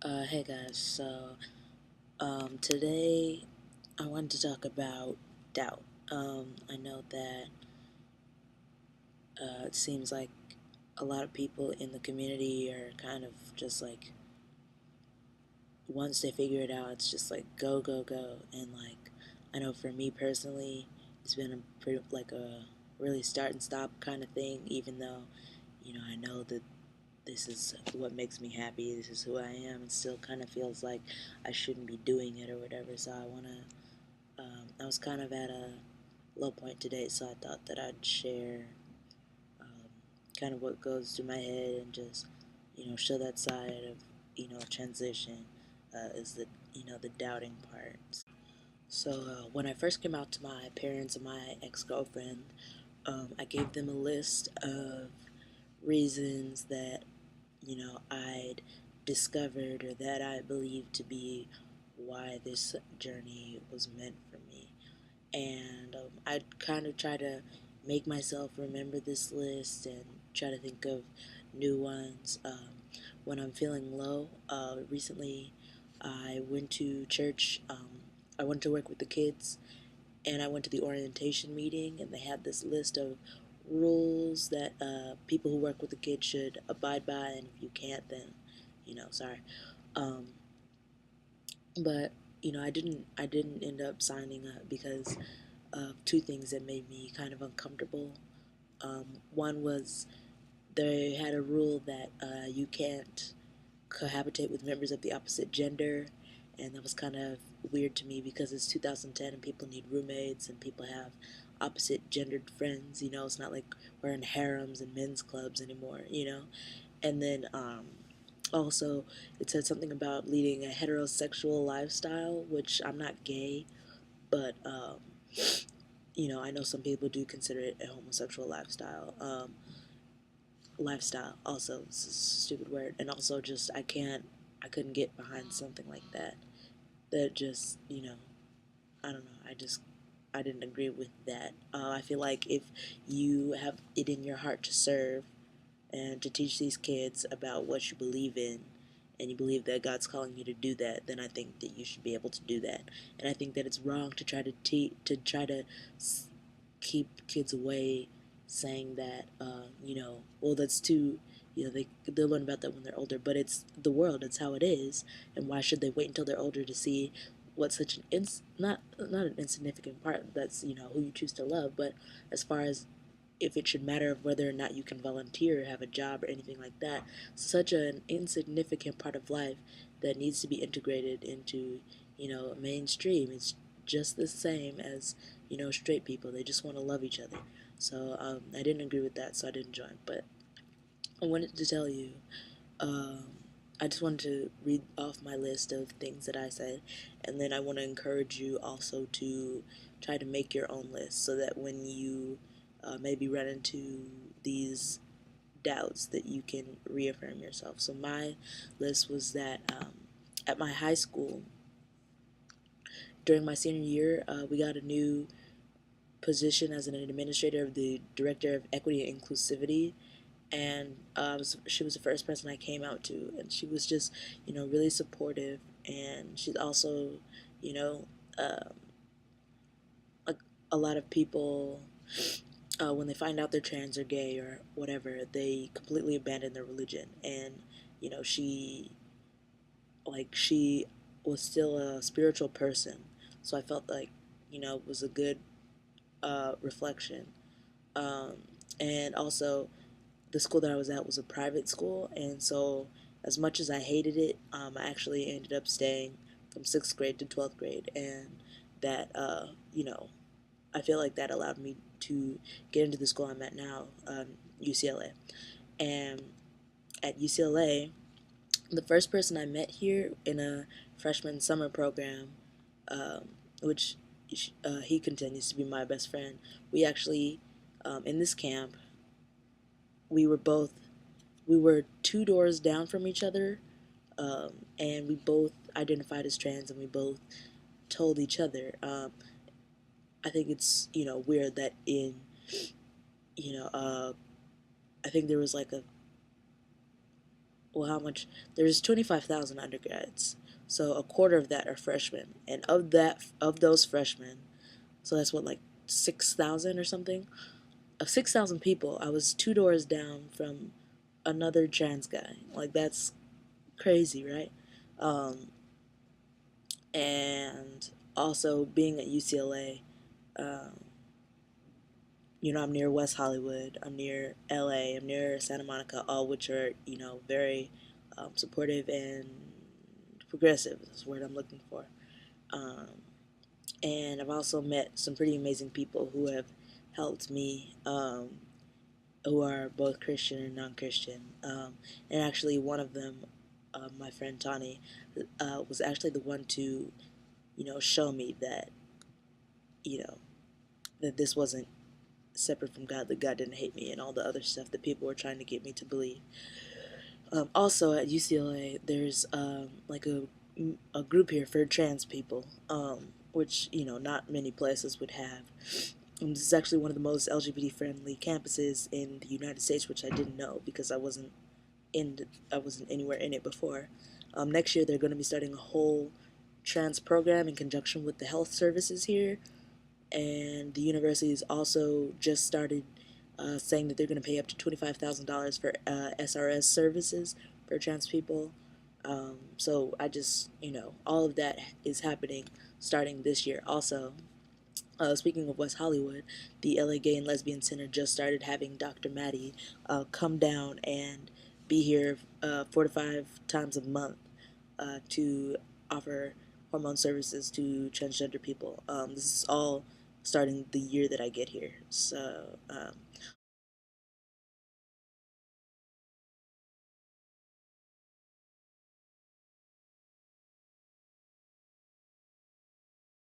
Hey guys, today I wanted to talk about doubt. I know that it seems like a lot of people in the community are kind of just like, once they figure it out, it's just like go, go, go. And like, I know for me personally, it's been a pretty, like a really start and stop kind of thing, even though, I know that this is what makes me happy, this is who I am, it still kind of feels like I shouldn't be doing it or whatever. So I was kind of at a low point today, so I thought that I'd share um, kind of what goes through my head and just, show that side of, transition, is the doubting part. So when I first came out to my parents and my ex-girlfriend, I gave them a list of reasons that, I'd discovered or that I believed to be why this journey was meant for me. And I'd kind of try to make myself remember this list and try to think of new ones when I'm feeling low. Recently, I went to church. I went to work with the kids, and I went to the orientation meeting, and they had this list of rules that people who work with the kids should abide by, and if you can't, then sorry. Um, but I didn't end up signing up because of two things that made me kind of uncomfortable. One was they had a rule that you can't cohabitate with members of the opposite gender, and that was kind of weird to me because it's 2010 and people need roommates and people have opposite gendered friends. It's not like we're in harems and men's clubs anymore. And then also, it said something about leading a heterosexual lifestyle, which I'm not gay, but I know some people do consider it a homosexual lifestyle. Also, it's a stupid word, and also just I couldn't get behind something like that. That just, I don't know. I didn't agree with that. I feel like if you have it in your heart to serve and to teach these kids about what you believe in, and you believe that God's calling you to do that, then I think that you should be able to do that. And I think that it's wrong to try to keep kids away, saying that well, that's too, they'll learn about that when they're older. But it's the world, it's how it is, and why should they wait until they're older to see what such an not an insignificant part, that's who you choose to love, but as far as if it should matter of whether or not you can volunteer or have a job or anything like that. Such an insignificant part of life that needs to be integrated into, mainstream. It's just the same as, straight people. They just want to love each other. So I didn't agree with that, so I didn't join. But I wanted to tell you, um, I just wanted to read off my list of things that I said, and then I want to encourage you also to try to make your own list so that when you maybe run into these doubts, that you can reaffirm yourself. So my list was that at my high school, during my senior year, we got a new position as an administrator of the director of equity and inclusivity, and she was the first person I came out to, and she was just really supportive, and she's also you know um, a, a lot of people, when they find out they're trans or gay or whatever, they completely abandon their religion, and she was still a spiritual person, so I felt like it was a good reflection. um, and also, the school that I was at was a private school, and so as much as I hated it, I actually ended up staying from 6th grade to 12th grade, and that I feel like that allowed me to get into the school I'm at now, UCLA. And at UCLA, the first person I met here in a freshman summer program, um, which he continues to be my best friend. We actually, in this camp, we were both we were two doors down from each other, and we both identified as trans, and we both told each other. I think it's weird that in you know I think there was like a well, how much? There's 25,000 undergrads, so a quarter of that are freshmen, and of those freshmen, so that's what, like 6,000 or something. Of 6,000 people, I was two doors down from another trans guy. Like that's crazy, right? Um, and also being at UCLA, um, I'm near West Hollywood, I'm near LA, I'm near Santa Monica, all which are, very supportive and progressive, is the word I'm looking for. Um, and I've also met some pretty amazing people who have helped me, who are both Christian and non Christian. And actually, one of them, my friend Tani, was actually the one to, show me that, you know, that this wasn't separate from God, that God didn't hate me, and all the other stuff that people were trying to get me to believe. Also at UCLA, there's like a group here for trans people, which not many places would have. And this is actually one of the most LGBT friendly campuses in the United States, which I didn't know because I wasn't anywhere in it before. Next year, they're going to be starting a whole trans program in conjunction with the health services here, and the university has also just started saying that they're going to pay up to $25,000 for SRS services for trans people. So I just, all of that is happening starting this year. Also, speaking of West Hollywood, the LA Gay and Lesbian Center just started having Dr. Maddie come down and be here 4 to 5 times a month to offer hormone services to transgender people. This is all starting the year that I get here. So